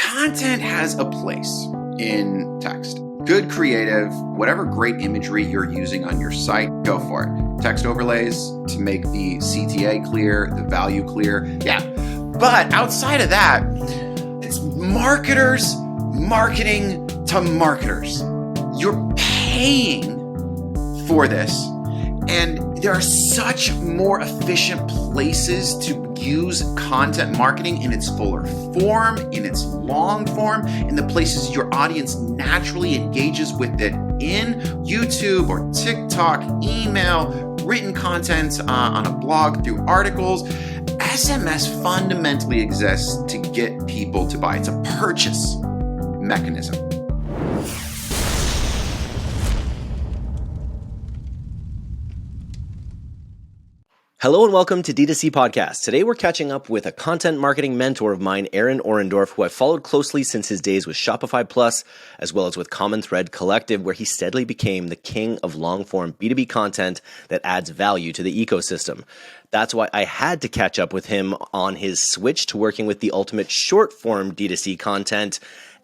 content has a place in text. Good creative, whatever great imagery you're using on your site, go for it. Text overlays to make the CTA clear, the value clear. Yeah. But outside of that, it's marketers marketing to marketers. You're paying for this. And there are such more efficient places to use content marketing in its fuller form, in its long form, in the places your audience naturally engages with it in YouTube or TikTok, email, written content on a blog, through articles. SMS fundamentally exists to get people to buy. It's a purchase mechanism. Hello and welcome to DTC Podcast. Today we're catching up with a content marketing mentor of mine, Orendorf, who I've followed closely since his days with Shopify Plus, as well as with Common Thread Collective, where he steadily became the king of long-form B2B content that adds value to the ecosystem. That's why I had to catch up with him on his switch to working with the ultimate short-form D2C content,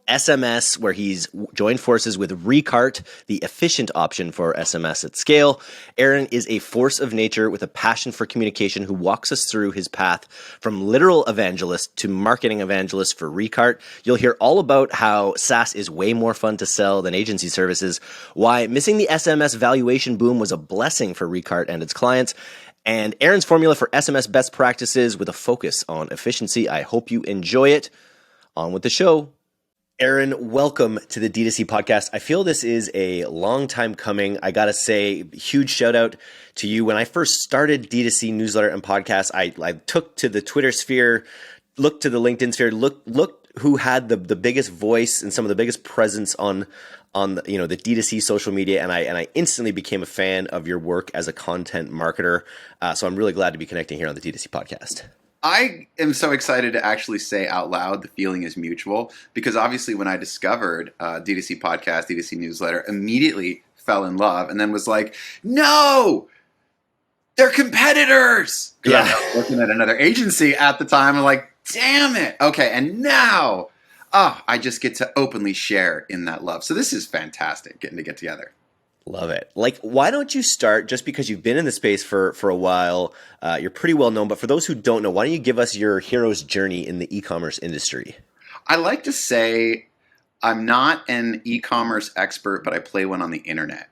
SMS, where he's joined forces with Recart, the efficient option for SMS at scale. Aaron is a force of nature with a passion for communication who walks us through his path from literal evangelist to marketing evangelist for Recart. You'll hear all about how SaaS is way more fun to sell than agency services, why missing the SMS valuation boom was a blessing for Recart and its clients, and Aaron's formula for SMS best practices with a focus on efficiency. I hope you enjoy it. On with the show. Aaron, welcome to the DTC Podcast. I feel this is a long time coming. I got to say, huge shout out to you. When I first started DTC newsletter and podcast, I took to the Twitter sphere, looked to the LinkedIn sphere, looked who had the biggest voice and some of the biggest presence on the, the DTC social media, and I instantly became a fan of your work as a content marketer. So I'm really glad to be connecting here on the DTC Podcast. I am so excited to actually say out loud the feeling is mutual, because obviously when I discovered DTC Podcast, DTC Newsletter, immediately fell in love and then was like, no, they're competitors. Yeah. I was looking at another agency at the time and like, damn it. Okay. And now, I just get to openly share in that love. So this is fantastic getting to get together. Love it. Like, why don't you start, just because you've been in the space for a while, you're pretty well known, but for those who don't know, why don't you give us your hero's journey in the e-commerce industry? I like to say I'm not an e-commerce expert, but I play one on the internet.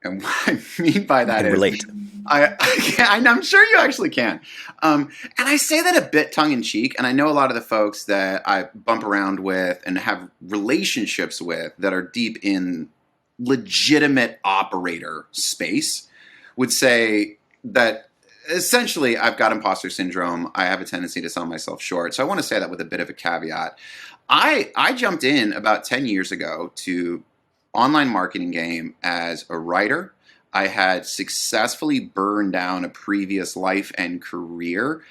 And what I mean by that is relate. I'm sure you actually can. And I say that a bit tongue in cheek. And I know a lot of the folks that I bump around with and have relationships with that are deep in legitimate operator space would say that essentially I've got imposter syndrome. I have a tendency to sell myself short. So I want to say that with a bit of a caveat. I jumped in about 10 years ago to online marketing game as a writer. I had successfully burned down a previous life and career.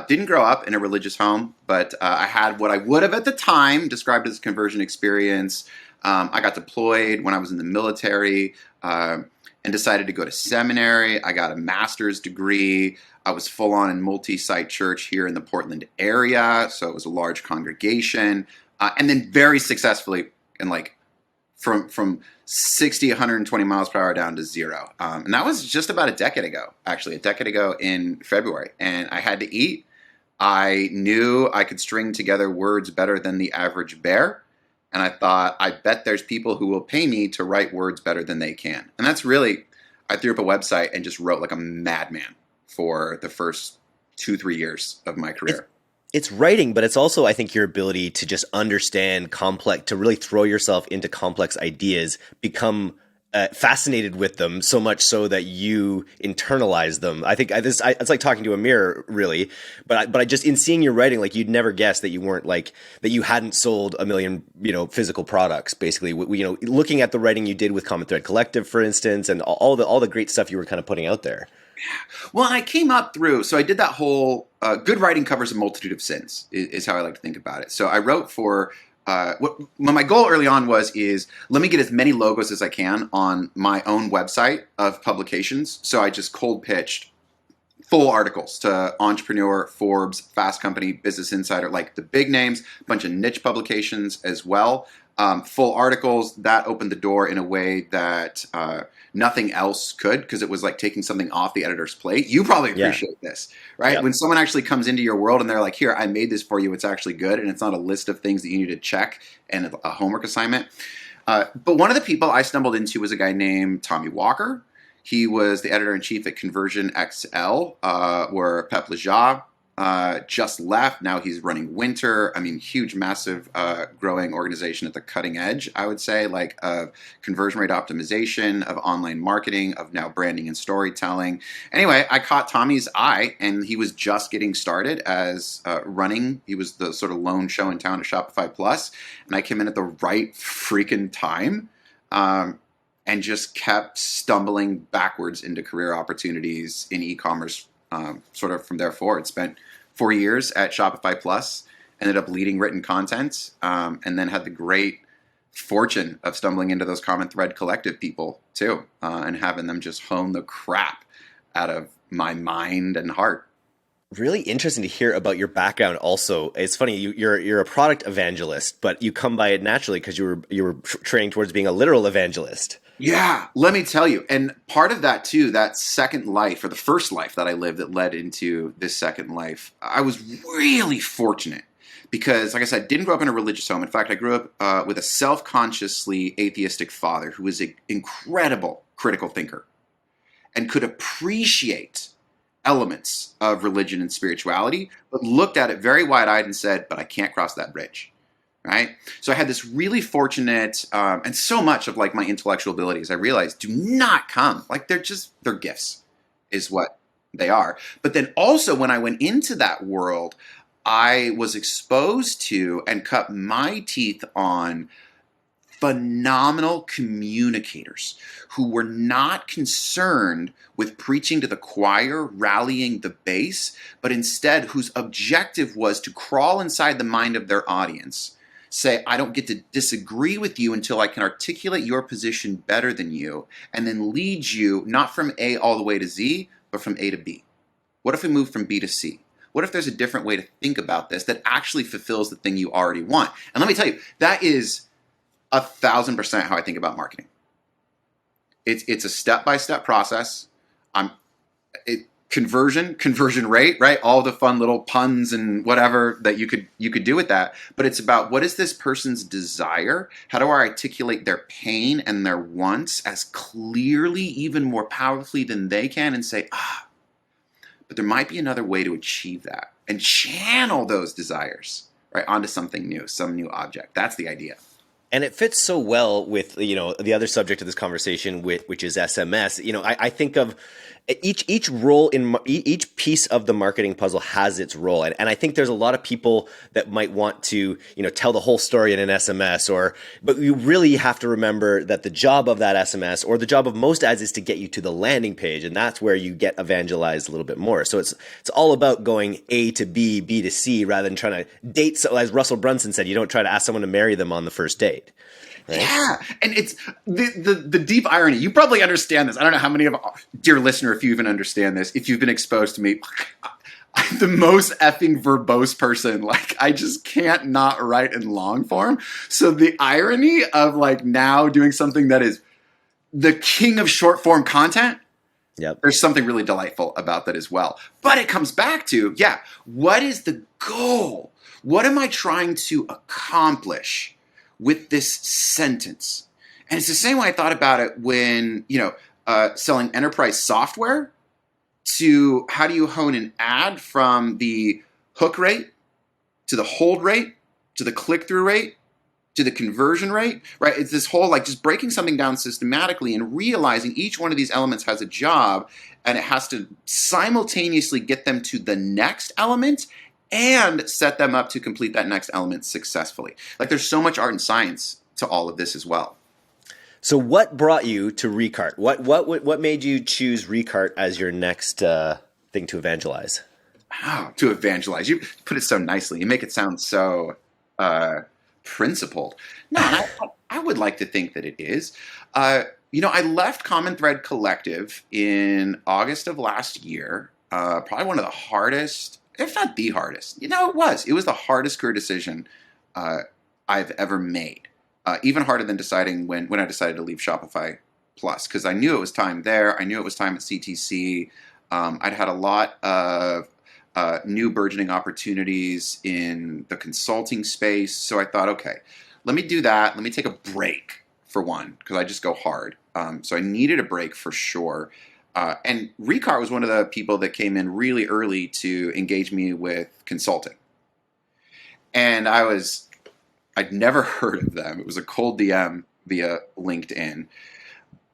Didn't grow up in a religious home, but I had what I would have at the time described as a conversion experience. I got deployed when I was in the military and decided to go to seminary. I got a master's degree. I was full on in multi-site church here in the Portland area, so it was a large congregation. And then very successfully, in like from 60, 120 miles per hour down to zero. And that was just about a decade ago in February. And I had to eat. I knew I could string together words better than the average bear. And I thought, I bet there's people who will pay me to write words better than they can. And that's really, I threw up a website and just wrote like a madman for the first 2-3 years of my career. It's writing, but it's also, I think, your ability to just understand to really throw yourself into complex ideas, become fascinated with them so much so that you internalize them. I think it's like talking to a mirror, really. But I just, in seeing your writing, like, you'd never guess that you weren't that you hadn't sold 1 million, physical products. Basically, looking at the writing you did with Common Thread Collective, for instance, and all the great stuff you were kind of putting out there. Well, and I came up through, so I did that whole good writing covers a multitude of sins is how I like to think about it. So I wrote for. What my goal early on is let me get as many logos as I can on my own website of publications. So I just cold pitched full articles to Entrepreneur, Forbes, Fast Company, Business Insider, like the big names, a bunch of niche publications as well. Full articles that opened the door in a way that nothing else could, because it was like taking something off the editor's plate. You probably appreciate this, right? Yep. When someone actually comes into your world and they're like, here, I made this for you. It's actually good. And it's not a list of things that you need to check and a homework assignment. But one of the people I stumbled into was a guy named Tommy Walker. He was the editor-in-chief at Conversion XL, where Pep Lejeune just left. Now he's running Winter. I mean, huge, massive, growing organization at the cutting edge, I would say, like of conversion rate optimization, of online marketing, of now branding and storytelling. Anyway, I caught Tommy's eye, and he was just getting started as running. He was the sort of lone show in town at Shopify Plus, and I came in at the right freaking time. And just kept stumbling backwards into career opportunities in e-commerce, sort of from there forward. Spent 4 years at Shopify Plus, ended up leading written content, and then had the great fortune of stumbling into those Common Thread Collective people too, and having them just hone the crap out of my mind and heart. Really interesting to hear about your background. Also, it's funny, you're a product evangelist, but you come by it naturally because you were training towards being a literal evangelist. Yeah, let me tell you. And part of that too, that second life, or the first life that I lived that led into this second life, I was really fortunate because, like I said, didn't grow up in a religious home. In fact, I grew up with a self-consciously atheistic father who was an incredible critical thinker and could appreciate elements of religion and spirituality, but looked at it very wide-eyed and said, but I can't cross that bridge. Right? So I had this really fortunate, and so much of like my intellectual abilities, I realized do not come, like they're gifts is what they are. But then also when I went into that world, I was exposed to and cut my teeth on phenomenal communicators who were not concerned with preaching to the choir, rallying the base, but instead whose objective was to crawl inside the mind of their audience, say, I don't get to disagree with you until I can articulate your position better than you, and then lead you not from A all the way to Z, but from A to B. What if we move from B to C? What if there's a different way to think about this that actually fulfills the thing you already want? And let me tell you, that is 1,000% how I think about marketing. It's a step-by-step process. Conversion rate, right? All the fun little puns and whatever that you could do with that. But it's about, what is this person's desire? How do I articulate their pain and their wants as clearly, even more powerfully than they can, and say, but there might be another way to achieve that, and channel those desires right onto something new, some new object. That's the idea. And it fits so well with, the other subject of this conversation, which is SMS. I think of each role in each piece of the marketing puzzle has its role. And I think there's a lot of people that might want to, tell the whole story in an SMS, but you really have to remember that the job of that SMS, or the job of most ads, is to get you to the landing page. And that's where you get evangelized a little bit more. So it's all about going A to B, B to C, rather than trying to date. So as Russell Brunson said, you don't try to ask someone to marry them on the first date. Right? Yeah, and it's the deep irony. You probably understand this. I don't know how many of, dear listener, if you even understand this, if you've been exposed to me, I'm the most effing verbose person. Like, I just can't not write in long form. So the irony of like now doing something that is the king of short form content, yep, there's something really delightful about that as well. But it comes back to, what is the goal? What am I trying to accomplish with this sentence? And it's the same way I thought about it when, selling enterprise software, to how do you hone an ad from the hook rate to the hold rate to the click-through rate to the conversion rate, right? It's this whole, just breaking something down systematically and realizing each one of these elements has a job, and it has to simultaneously get them to the next element and set them up to complete that next element successfully. Like, there's so much art and science to all of this as well. So what brought you to Recart? What made you choose Recart as your next thing to evangelize? Oh, to evangelize. You put it so nicely. You make it sound so principled. No, I would like to think that it is. I left Common Thread Collective in August of last year, probably one of the hardest, if not the hardest. It was the hardest career decision I've ever made. Even harder than deciding when I decided to leave Shopify Plus, because I knew it was time there. I knew it was time at CTC. I'd had a lot of new burgeoning opportunities in the consulting space. So I thought, okay, let me do that. Let me take a break for one, because I just go hard. So I needed a break for sure. And Recart was one of the people that came in really early to engage me with consulting. And I'd never heard of them. It was a cold DM via LinkedIn.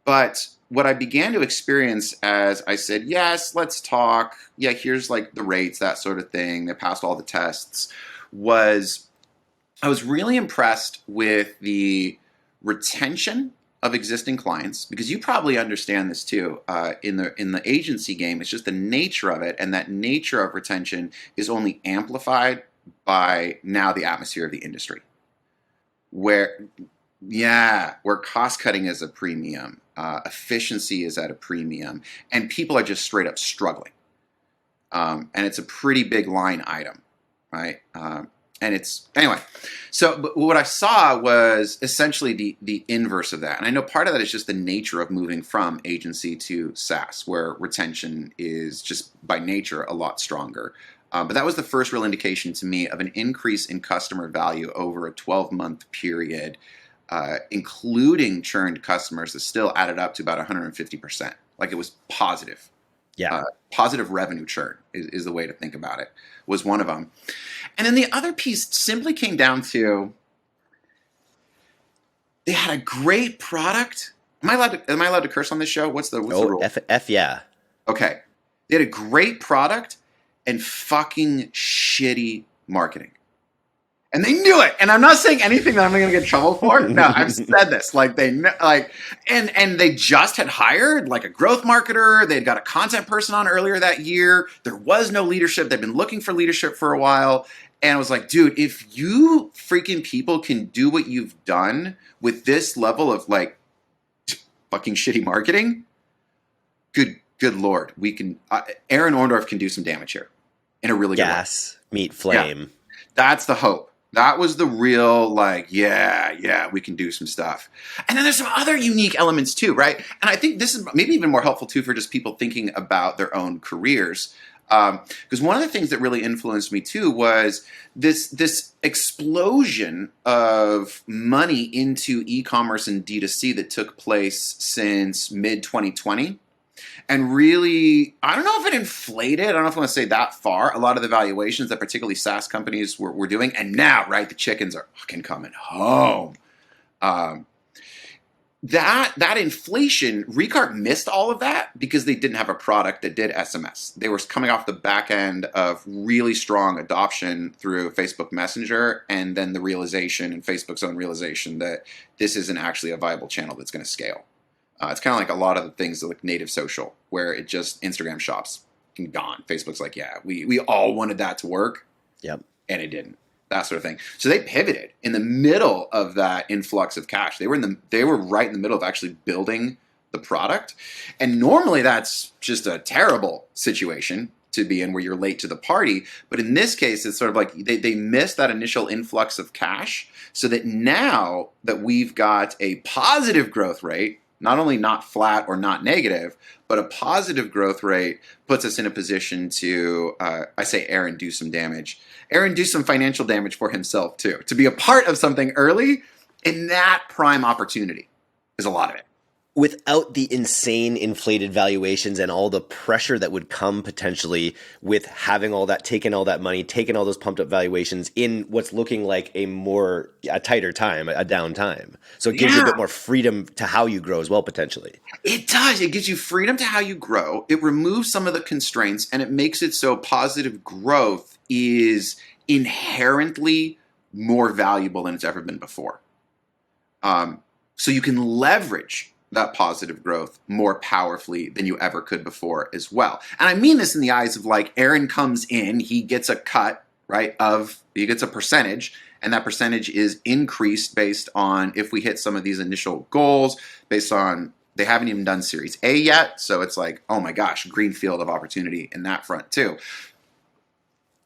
But what I began to experience as I said, yes, let's talk. Yeah, here's like the rates, that sort of thing. They passed all the tests. I was really impressed with the retention of existing clients, because you probably understand this too. In the agency game, it's just the nature of it, and that nature of retention is only amplified by now the atmosphere of the industry, where cost cutting is a premium, efficiency is at a premium, and people are just straight up struggling. And it's a pretty big line item, right? But what I saw was essentially the inverse of that. And I know part of that is just the nature of moving from agency to SaaS, where retention is just by nature a lot stronger. But that was the first real indication to me of an increase in customer value over a 12-month period, including churned customers that still added up to about 150%. Like, it was positive. Yeah. Positive revenue churn is the way to think about it, was one of them. And then the other piece simply came down to, they had a great product. Am I allowed to curse on this show? What's the rule? F yeah. Okay. They had a great product and fucking shitty marketing. And they knew it. And I'm not saying anything that I'm going to get in trouble for. No, I've said this. Like, and they just had hired like a growth marketer. They'd got a content person on earlier that year. There was no leadership. They'd been looking for leadership for a while. And I was like, dude, if you freaking people can do what you've done with this level of like fucking shitty marketing, good Lord, we can. Aaron Orendorf can do some damage here in a really good way. Gas, meet flame. Yeah, that's the hope. That was the real, like, yeah, we can do some stuff. And then there's some other unique elements too, right? And I think this is maybe even more helpful too for just people thinking about their own careers. Because one of the things that really influenced me too was this explosion of money into e-commerce and D2C that took place since mid-2020. And really, I don't know if it inflated, I don't know if I want to say that far, a lot of the valuations that particularly SaaS companies were doing. And now, right, the chickens are fucking coming home. That inflation, Recart missed all of that because they didn't have a product that did SMS. They were coming off the back end of really strong adoption through Facebook Messenger, and then the realization, and Facebook's own realization, that this isn't actually a viable channel that's going to scale. It's kind of like a lot of the things like native social, where it just Instagram shops gone. Facebook's like, yeah, we all wanted that to work. Yep. And it didn't. That sort of thing. So they pivoted in the middle of that influx of cash. They were right in the middle of actually building the product. And normally that's just a terrible situation to be in, where you're late to the party. But in this case, it's sort of like they missed that initial influx of cash, so that now that we've got a positive growth rate, not only not flat or not negative, but a positive growth rate, puts us in a position to, I say, Aaron, do some damage. Aaron, do some financial damage for himself too. To be a part of something early in that prime opportunity is a lot of it. Without the insane inflated valuations and all the pressure that would come potentially with having all that, taking all that money, taking all those pumped up valuations in what's looking like a tighter time, a down time. So it gives you a bit more freedom to how you grow as well, potentially. It does. It gives you freedom to how you grow. It removes some of the constraints, and it makes it so positive growth is inherently more valuable than it's ever been before. So you can leverage that positive growth more powerfully than you ever could before as well. And I mean this in the eyes of, like, Aaron comes in, he gets a cut, right, he gets a percentage, and that percentage is increased based on if we hit some of these initial goals, based on They haven't even done Series A yet, so it's like, oh my gosh, greenfield of opportunity in that front too.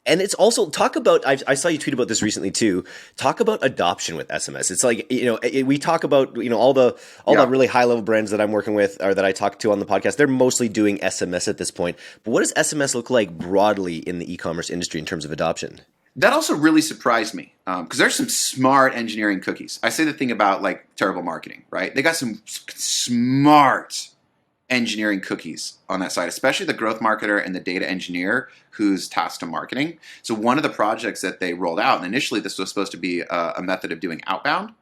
And it's also talk about, I saw you tweet about this recently too. Talk about adoption with SMS. It's like, we talk about, all the really high level brands that I'm working with or that I talk to on the podcast, they're mostly doing SMS at this point. But what does SMS look like broadly in the e-commerce industry in terms of adoption? That also really surprised me because there's some smart engineering cookies. I say the thing about like terrible marketing, right? They got some smart engineering cookies on that side, especially the growth marketer and the data engineer who's tasked to marketing. So one of the projects that they rolled out, and initially this was supposed to be a method of doing outbound,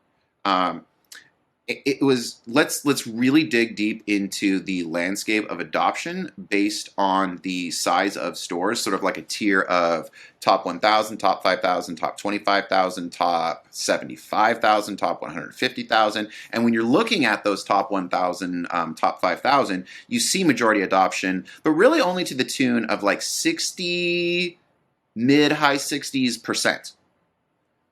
it was let's really dig deep into the landscape of adoption based on the size of stores, sort of like a tier of top 1,000, top 5,000, top 25,000, top 75,000, top 150,000. And when you're looking at those top 1,000, top 5,000, you see majority adoption, but really only to the tune of like 60, mid-high 60s%.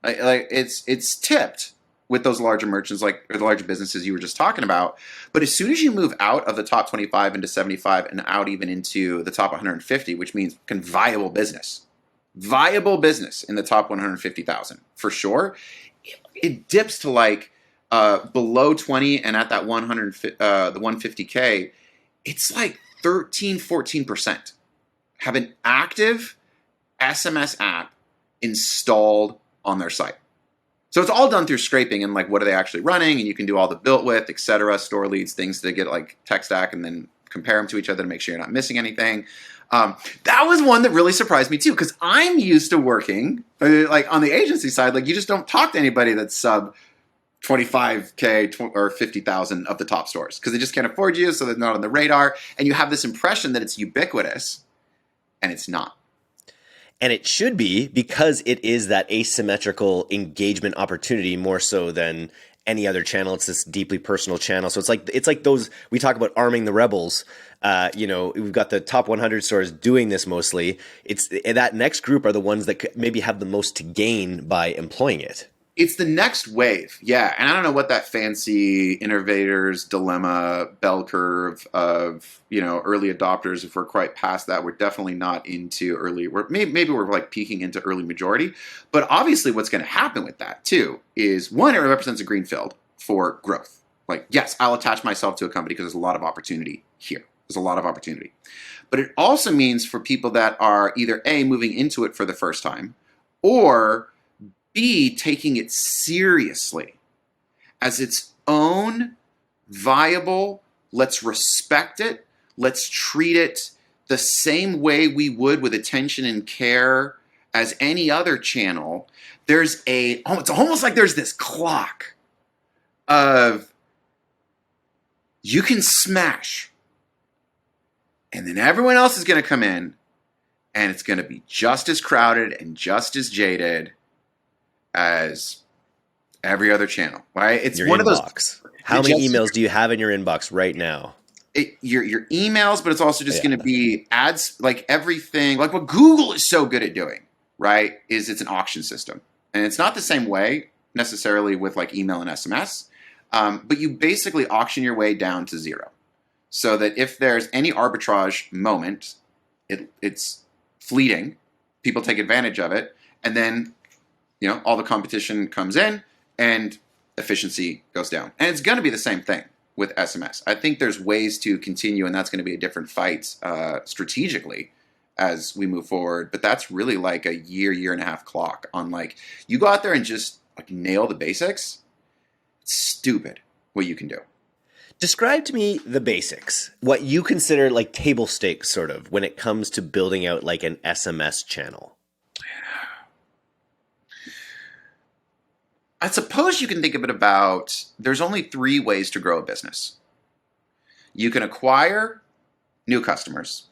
Like it's tipped with those larger merchants, like or the larger businesses you were just talking about. But as soon as you move out of the top 25 into 75 and out even into the top 150, which means viable business in the top 150,000 for sure, it dips to like below 20 and at that 100, the 150K, it's like 14% have an active SMS app installed on their site. So it's all done through scraping and like what are they actually running, and you can do all the built with, etc., store leads, things to get like tech stack and then compare them to each other to make sure you're not missing anything. That was one that really surprised me too, because I'm used to working like on the agency side, like you just don't talk to anybody that's sub 25K or 50,000 of the top stores because they just can't afford you, so they're not on the radar, and you have this impression that it's ubiquitous, and it's not. And it should be, because it is that asymmetrical engagement opportunity more so than any other channel. It's this deeply personal channel. So it's like those, we talk about arming the rebels. We've got the top 100 stores doing this mostly. It's that next group are the ones that maybe have the most to gain by employing it. It's the next wave, yeah. And I don't know what that fancy innovators dilemma bell curve of early adopters. If we're quite past that, we're definitely not into early. Maybe we're like peaking into early majority. But obviously, what's going to happen with that too is one, it represents a greenfield for growth. Like, yes, I'll attach myself to a company because there's a lot of opportunity here. There's a lot of opportunity, but it also means for people that are either A, moving into it for the first time, or B, taking it seriously as its own viable, let's respect it, let's treat it the same way we would with attention and care as any other channel. It's almost like there's this clock of you can smash, and then everyone else is going to come in, and it's going to be just as crowded and just as jaded as every other channel, right? It's your one inbox. Of those. How many emails do you have in your inbox right now? Your emails, but it's also just going to be ads, like everything. Like what Google is so good at doing, right, is it's an auction system. And it's not the same way necessarily with like email and SMS, but you basically auction your way down to zero. So that if there's any arbitrage moment, it's fleeting, people take advantage of it, and then all the competition comes in and efficiency goes down. And it's going to be the same thing with SMS. I think there's ways to continue, and that's going to be a different fight strategically as we move forward. But that's really like a year and a half clock on like, you go out there and just like nail the basics. It's stupid what you can do. Describe to me the basics, what you consider like table stakes sort of when it comes to building out like an SMS channel. I suppose you can think of it about, there's only 3 ways to grow a business. You can acquire new customers.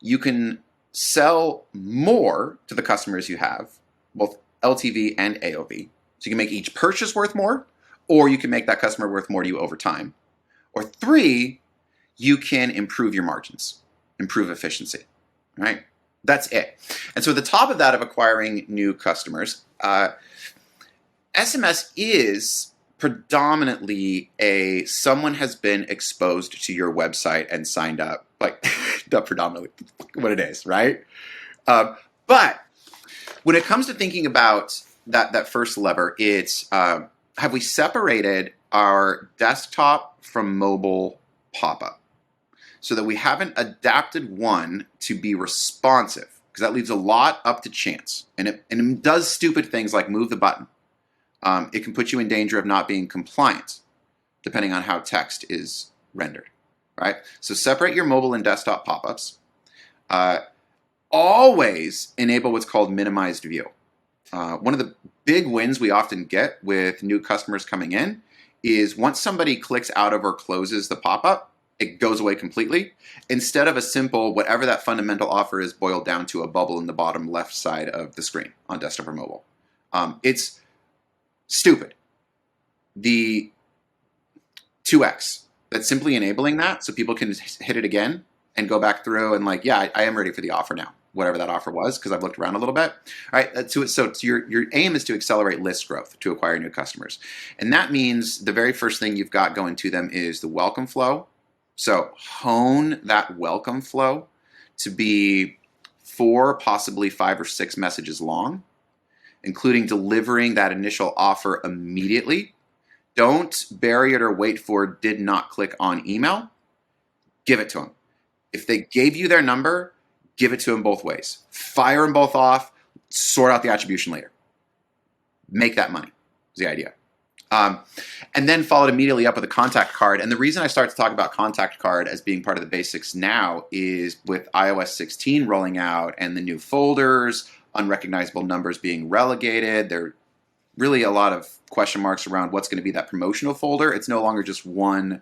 You can sell more to the customers you have, both LTV and AOV. So you can make each purchase worth more, or you can make that customer worth more to you over time. Or 3, you can improve your margins, improve efficiency, right? That's it. And so at the top of that of acquiring new customers, SMS is predominantly someone has been exposed to your website and signed up, like not predominantly what it is, right? But when it comes to thinking about that first lever, it's have we separated our desktop from mobile pop-up so that we haven't adapted one to be responsive, because that leaves a lot up to chance, and it does stupid things like move the button. It can put you in danger of not being compliant, depending on how text is rendered, right? So separate your mobile and desktop pop-ups. Always enable what's called minimized view. One of the big wins we often get with new customers coming in is once somebody clicks out of or closes the pop-up, it goes away completely, instead of a simple, whatever that fundamental offer is, boiled down to a bubble in the bottom left side of the screen on desktop or mobile. It's stupid. The 2x, that's simply enabling that so people can hit it again and go back through and like, yeah, I am ready for the offer now, whatever that offer was, because I've looked around a little bit. All right, so your aim is to accelerate list growth, to acquire new customers. And that means the very first thing you've got going to them is the welcome flow. So hone that welcome flow to be 4, possibly 5 or 6 messages long, including delivering that initial offer immediately. Don't bury it or wait for did not click on email. Give it to them. If they gave you their number, give it to them both ways. Fire them both off, sort out the attribution later. Make that money is the idea. And then followed immediately up with a contact card. And the reason I start to talk about contact card as being part of the basics now is with iOS 16 rolling out and the new folders, unrecognizable numbers being relegated. There are really a lot of question marks around what's going to be that promotional folder. It's no longer just one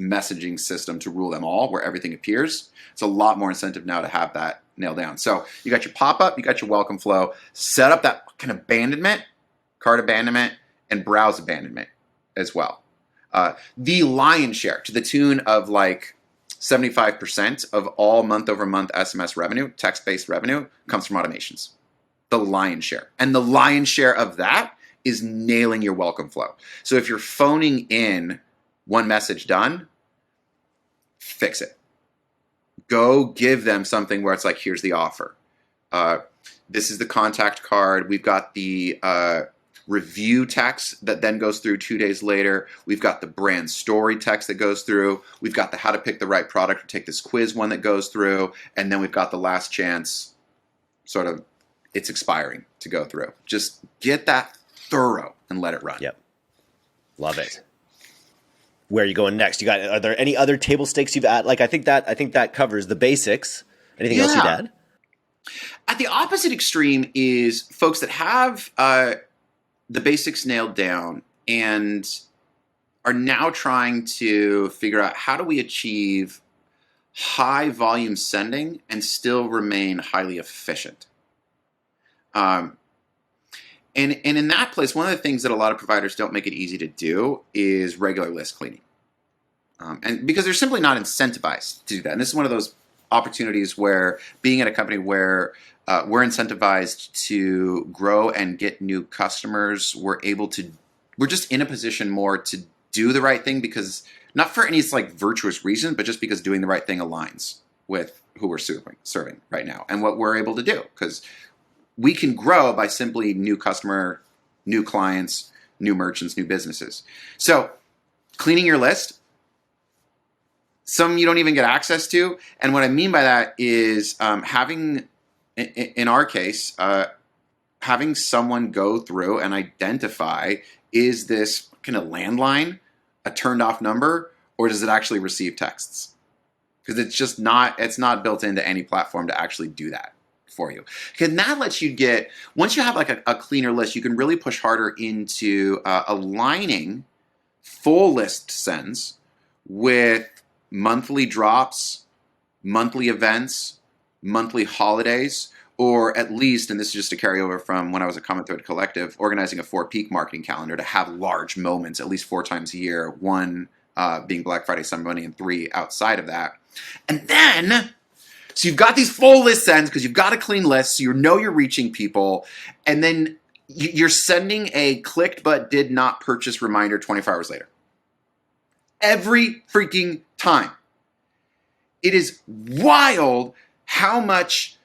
messaging system to rule them all where everything appears. It's a lot more incentive now to have that nailed down. So you got your pop-up, you got your welcome flow, set up that kind of abandonment, cart abandonment, and browse abandonment as well. The lion's share, to the tune of like 75% of all month-over-month SMS revenue, text-based revenue, comes from automations. The lion's share. And the lion's share of that is nailing your welcome flow. So if you're phoning in one message done, fix it. Go give them something where it's like, here's the offer. This is the contact card. We've got the review text that then goes through 2 days later. We've got the brand story text that goes through. We've got the how to pick the right product or take this quiz one that goes through. And then we've got the last chance, sort of, it's expiring to go through. Just get that thorough and let it run. Yep. Love it. Where are you going next? Are there any other table stakes you've added? Like, I think that covers the basics. Anything else you'd add? At the opposite extreme is folks that have the basics nailed down and are now trying to figure out how do we achieve high volume sending and still remain highly efficient. And in that place, one of the things that a lot of providers don't make it easy to do is regular list cleaning. And because they're simply not incentivized to do that. And this is one of those opportunities where being at a company where we're incentivized to grow and get new customers, we're just in a position more to do the right thing, because not for any like virtuous reason, but just because doing the right thing aligns with who we're serving right now and what we're able to do. Because we can grow by simply new customer, new clients, new merchants, new businesses. So cleaning your list, some you don't even get access to. And what I mean by that is having, in our case, having someone go through and identify, is this kind of landline a turned off number, or does it actually receive texts? Because it's not built into any platform to actually do that for you. Because that lets you get, once you have like a cleaner list, you can really push harder into aligning full list sends with monthly drops, monthly events, monthly holidays, or at least, and this is just a carryover from when I was a Common Thread Collective, organizing a 4-peak marketing calendar to have large moments at least 4 times a year, 1 being Black Friday, Cyber Monday, and 3 outside of that. And then, so you've got these full list sends because you've got a clean list, so you know you're reaching people, and then you're sending a clicked but did not purchase reminder 24 hours later. Every freaking time. It is wild how much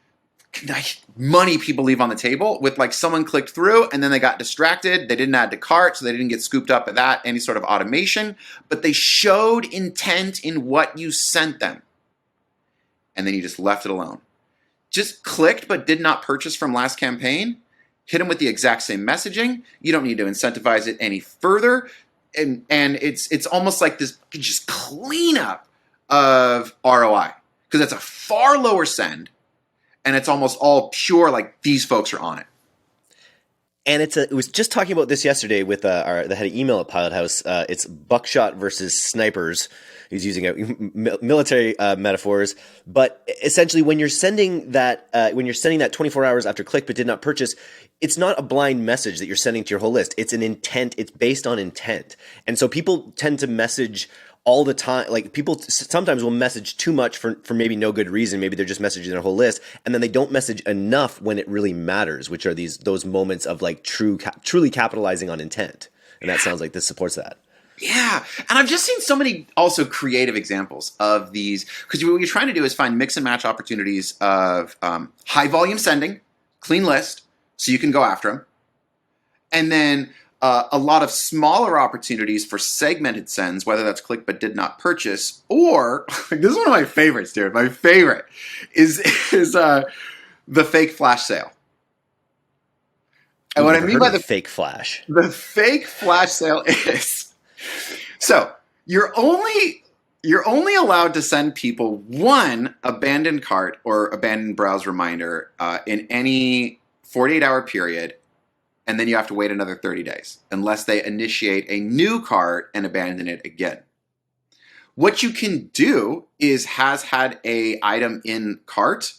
money people leave on the table with like someone clicked through and then they got distracted. They didn't add to cart, so they didn't get scooped up at that, any sort of automation, but they showed intent in what you sent them. And then you just left it alone. Just clicked but did not purchase from last campaign. Hit them with the exact same messaging. You don't need to incentivize it any further. And it's almost like this just cleanup of ROI, because it's a far lower send. And it's almost all pure, like these folks are on it. And it was just talking about this yesterday with the head of email at Pilot House. It's buckshot versus snipers. He's using military metaphors, but essentially, when you're sending that 24 hours after click but did not purchase, it's not a blind message that you're sending to your whole list. It's an intent. It's based on intent, and so people tend to message all the time. Like people sometimes will message too much for maybe no good reason. Maybe they're just messaging their whole list, and then they don't message enough when it really matters, which are those moments of like truly capitalizing on intent. And that sounds like this supports that. Yeah, and I've just seen so many also creative examples of these, because what you're trying to do is find mix and match opportunities of high volume sending, clean list, so you can go after them, and then a lot of smaller opportunities for segmented sends, whether that's click but did not purchase, or this is one of my favorites, dude. My favorite is the fake flash sale. And what I mean by the fake flash sale is, so you're only allowed to send people one abandoned cart or abandoned browse reminder in any 48-hour period. And then you have to wait another 30 days unless they initiate a new cart and abandon it again. What you can do is has had a item in cart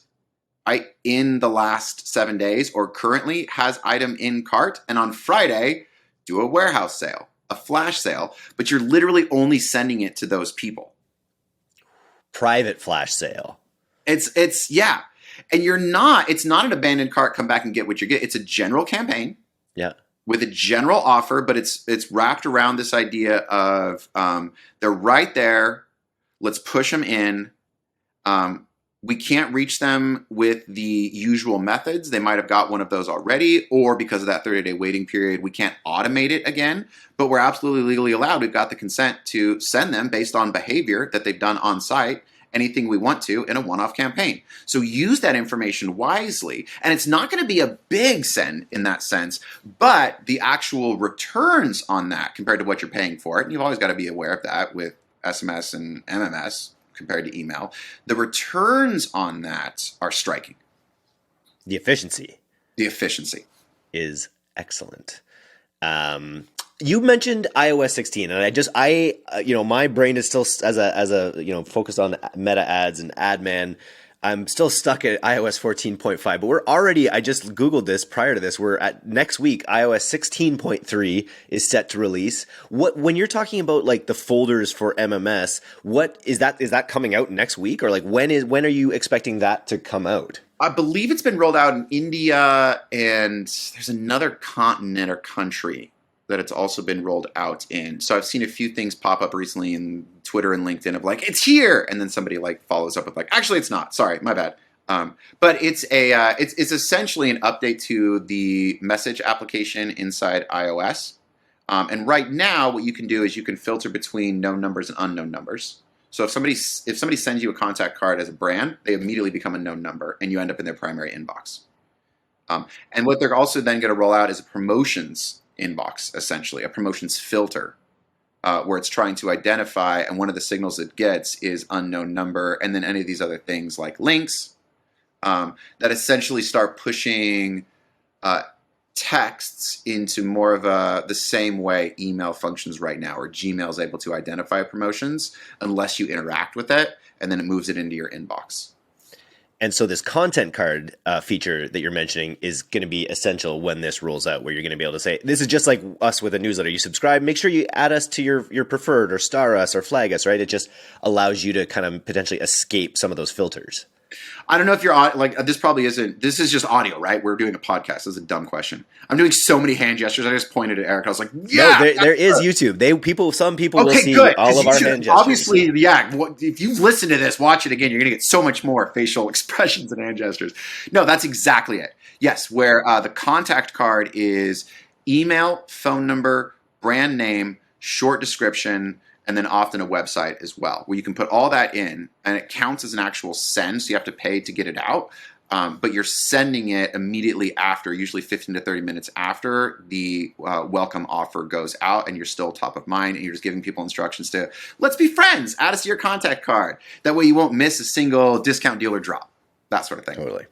in the last 7 days, or currently has item in cart, and on Friday do a warehouse sale, a flash sale, but you're literally only sending it to those people. Private flash sale. It's yeah. And it's not an abandoned cart, come back and get what you get. It's a general campaign. Yeah. With a general offer, but it's wrapped around this idea of they're right there. Let's push them in. We can't reach them with the usual methods. They might have got one of those already, or because of that 30-day waiting period, we can't automate it again. But we're absolutely legally allowed. We've got the consent to send them based on behavior that they've done on site, anything we want to in a one-off campaign. So use that information wisely. And it's not going to be a big send in that sense, but the actual returns on that compared to what you're paying for it, and you've always got to be aware of that with SMS and MMS compared to email, the returns on that are striking. The efficiency is excellent. You mentioned iOS 16, and my brain is still as a focused on meta ads and ad man. I'm still stuck at iOS 14.5, but we're already, I just Googled this prior to this, we're at next week, iOS 16.3 is set to release. When you're talking about like the folders for MMS, what is that coming out next week, or like when are you expecting that to come out? I believe it's been rolled out in India, and there's another continent or country that it's also been rolled out in. So I've seen a few things pop up recently in Twitter and LinkedIn of like, it's here, and then somebody like follows up with like, actually it's not. Sorry, my bad. But it's it's essentially an update to the message application inside iOS. And right now, what you can do is you can filter between known numbers and unknown numbers. So if somebody sends you a contact card as a brand, they immediately become a known number, and you end up in their primary inbox. And what they're also then going to roll out is a promotions inbox, essentially a promotions filter, where it's trying to identify, and one of the signals it gets is unknown number, and then any of these other things like links that essentially start pushing texts into more of the same way email functions right now, or Gmail is able to identify promotions unless you interact with it, and then it moves it into your inbox. And so this content card feature that you're mentioning is going to be essential when this rolls out, where you're going to be able to say, this is just like us with a newsletter. You subscribe, make sure you add us to your preferred, or star us, or flag us, right? It just allows you to kind of potentially escape some of those filters. I don't know if you're like this. Probably isn't. This is just audio, right? We're doing a podcast. This is a dumb question. I'm doing so many hand gestures. I just pointed at Eric. I was like, No, "Yeah, there is YouTube. Some people will okay, see good." all of our hand gestures. Obviously, yeah. If you've listened to this, watch it again. You're gonna get so much more facial expressions and hand gestures. No, that's exactly it. Yes, where the contact card is email, phone number, brand name, short description, and then often a website as well, where you can put all that in, and it counts as an actual send, so you have to pay to get it out, but you're sending it immediately after, usually 15 to 30 minutes after the welcome offer goes out, and you're still top of mind, and you're just giving people instructions to, let's be friends, add us to your contact card. That way you won't miss a single discount deal or drop, that sort of thing. Totally.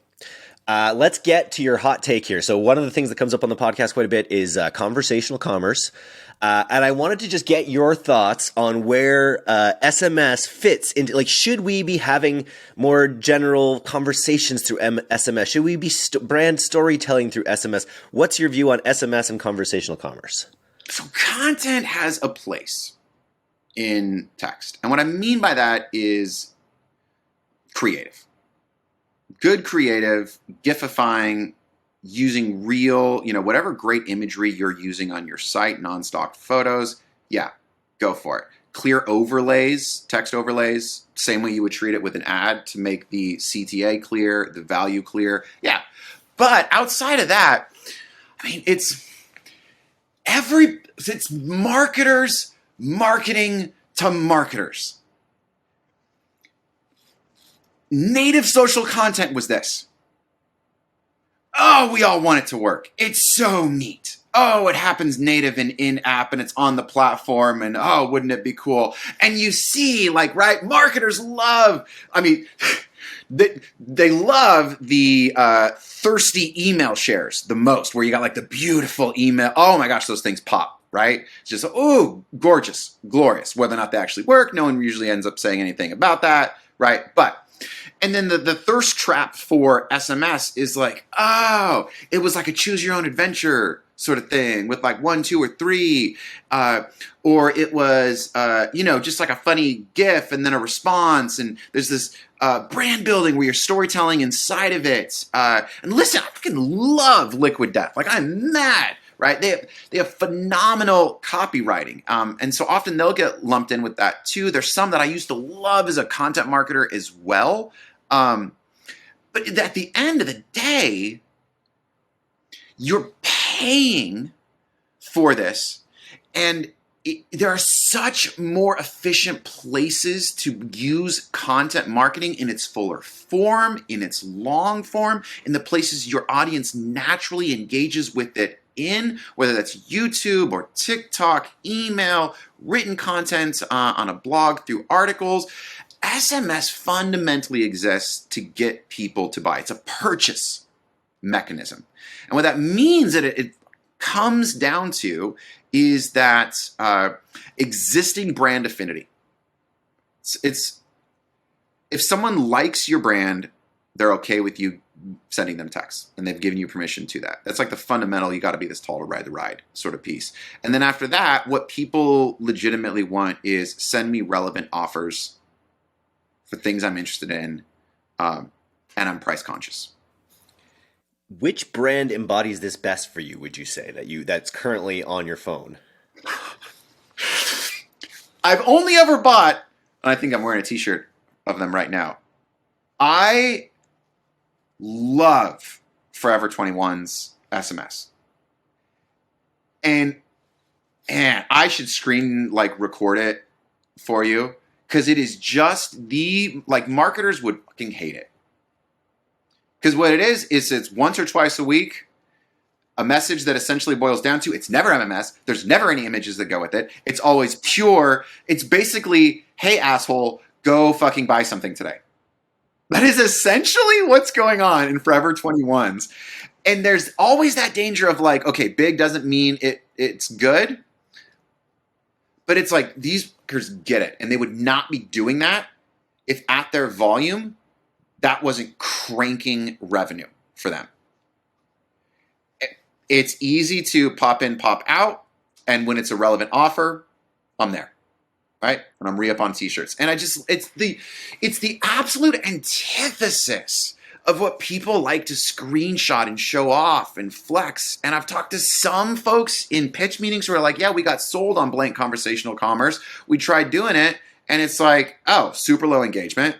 Let's get to your hot take here. So one of the things that comes up on the podcast quite a bit is conversational commerce. And I wanted to just get your thoughts on where SMS fits into, like, should we be having more general conversations through SMS? Should we be brand storytelling through SMS? What's your view on SMS and conversational commerce? So content has a place in text. And what I mean by that is creative. Good creative, gififying, using real, whatever great imagery you're using on your site, non-stock photos, yeah, go for it. Clear overlays, text overlays, same way you would treat it with an ad to make the CTA clear, the value clear, yeah. But outside of that, I mean, it's marketers marketing to marketers. Native social content was this. Oh, we all want it to work. It's so neat. Oh, it happens native and in-app and it's on the platform and oh, wouldn't it be cool? And you see, right, marketers love, they love the thirsty email shares the most, where you got the beautiful email. Oh my gosh, those things pop, right? It's just, oh, gorgeous, glorious. Whether or not they actually work, no one usually ends up saying anything about that, right? And then the thirst trap for SMS is oh, it was like a choose your own adventure sort of thing with 1, 2, or 3. Or it was, just a funny GIF and then a response. And there's this brand building where you're storytelling inside of it. And listen, I fucking love Liquid Death. I'm mad. Right? They have phenomenal copywriting. And so often they'll get lumped in with that too. There's some that I used to love as a content marketer as well. But at the end of the day, you're paying for this. And there are such more efficient places to use content marketing in its fuller form, in its long form, in the places your audience naturally engages with it in, whether that's YouTube or TikTok, email, written content on a blog through articles. SMS fundamentally exists to get people to buy. It's a purchase mechanism. And what that means that it comes down to is that existing brand affinity. It's if someone likes your brand, they're okay with you sending them texts, and they've given you permission to that. That's the fundamental, you got to be this tall to ride the ride sort of piece. And then after that, what people legitimately want is send me relevant offers for things I'm interested in, and I'm price conscious. Which brand embodies this best for you, would you say, that's currently on your phone? I've only ever bought, and I think I'm wearing a t-shirt of them right now. I love Forever 21's SMS. And I should screen record it for you, because it is just marketers would fucking hate it. Because what it is it's once or twice a week, a message that essentially boils down to, it's never MMS, there's never any images that go with it, it's always pure, it's basically, hey asshole, go fucking buy something today. That is essentially what's going on in Forever 21's. And there's always that danger of okay, big doesn't mean it's good. But it's these marketers get it. And they would not be doing that if at their volume, that wasn't cranking revenue for them. It's easy to pop in, pop out. And when it's a relevant offer, I'm there. right? And I'm re-up on t-shirts. And it's the absolute antithesis of what people like to screenshot and show off and flex. And I've talked to some folks in pitch meetings who are like, yeah, we got sold on blank conversational commerce. We tried doing it, and it's like, oh, super low engagement.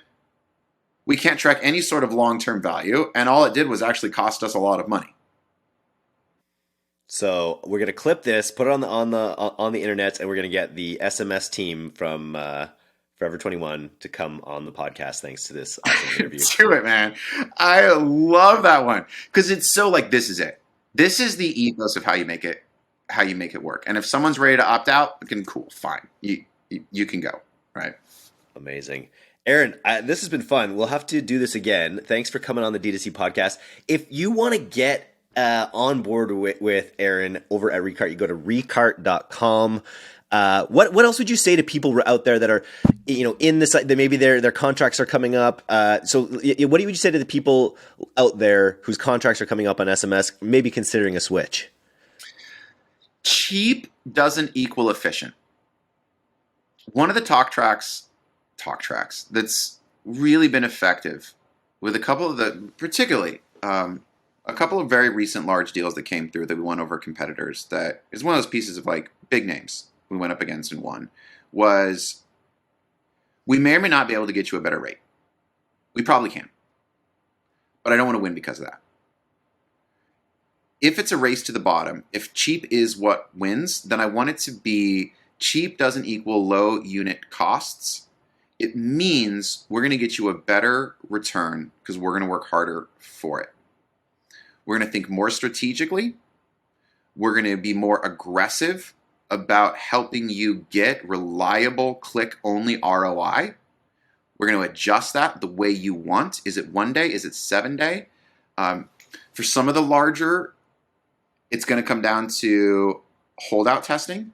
We can't track any sort of long-term value, and all it did was actually cost us a lot of money. So we're gonna clip this, put it on the internet, and we're gonna get the SMS team from Forever 21 to come on the podcast. Thanks to this awesome interview. Do it, man. I love that one because it's so like, this is it. This is the ethos of how you make it work. And if someone's ready to opt out, then cool, fine. You can go, right? Amazing. Aaron, this has been fun. We'll have to do this again. Thanks for coming on the D2C podcast. If you want to get on board with Aaron over at Recart, you go to recart.com. What else would you say to people out there that are, in this, that maybe their contracts are coming up? So what would you say to the people out there whose contracts are coming up on SMS, maybe considering a switch? Cheap doesn't equal efficient. One of the talk tracks that's really been effective with a couple of very recent large deals that came through that we won over competitors, that is one of those pieces of like big names we went up against and won, was we may or may not be able to get you a better rate. We probably can. But I don't want to win because of that. If it's a race to the bottom, if cheap is what wins, then I want it to be cheap doesn't equal low unit costs. It means we're going to get you a better return because we're going to work harder for it. We're going to think more strategically. We're going to be more aggressive about helping you get reliable click-only ROI. We're going to adjust that the way you want. Is it 1 day? Is it 7 day? For some of the larger, it's going to come down to holdout testing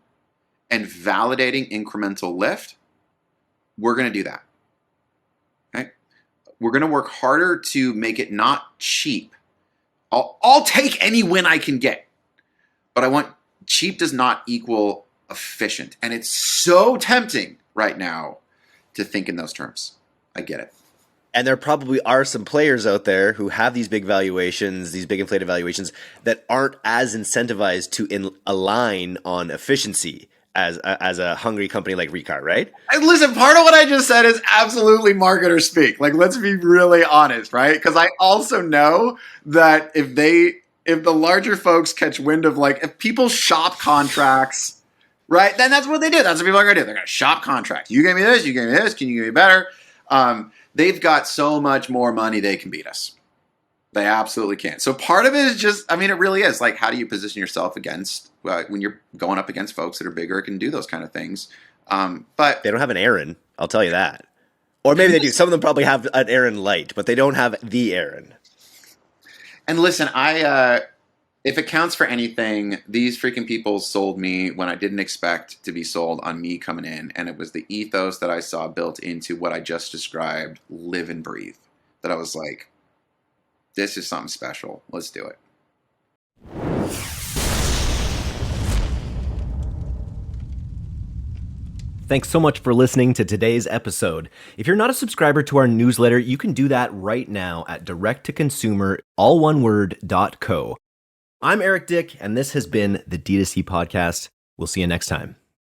and validating incremental lift. We're going to do that. Okay? We're going to work harder to make it not cheap. I'll take any win I can get, but I want cheap does not equal efficient. And it's so tempting right now to think in those terms. I get it. And there probably are some players out there who have these big valuations, these big inflated valuations, that aren't as incentivized to align on efficiency as a hungry company like Recart, right? And listen, part of what I just said is absolutely marketer speak. Like, let's be really honest, right? Because I also know that if the larger folks catch wind of, like, if people shop contracts, right, then that's what they do. That's what people are going to do. They're going to shop contracts. You gave me this, you gave me this, can you give me better? They've got so much more money they can beat us. They absolutely can. So part of it is just, it really is. Like, how do you position yourself against, when you're going up against folks that are bigger, can do those kind of things. But they don't have an Aaron, I'll tell you that. Or maybe they do. Some of them probably have an Aaron light, but they don't have the Aaron. And listen, if it counts for anything, these freaking people sold me when I didn't expect to be sold on me coming in. And it was the ethos that I saw built into what I just described, live and breathe. That I was like, this is something special. Let's do it. Thanks so much for listening to today's episode. If you're not a subscriber to our newsletter, you can do that right now at directtoconsumer, all one word, .co. I'm Eric Dick, and this has been the D2C Podcast. We'll see you next time.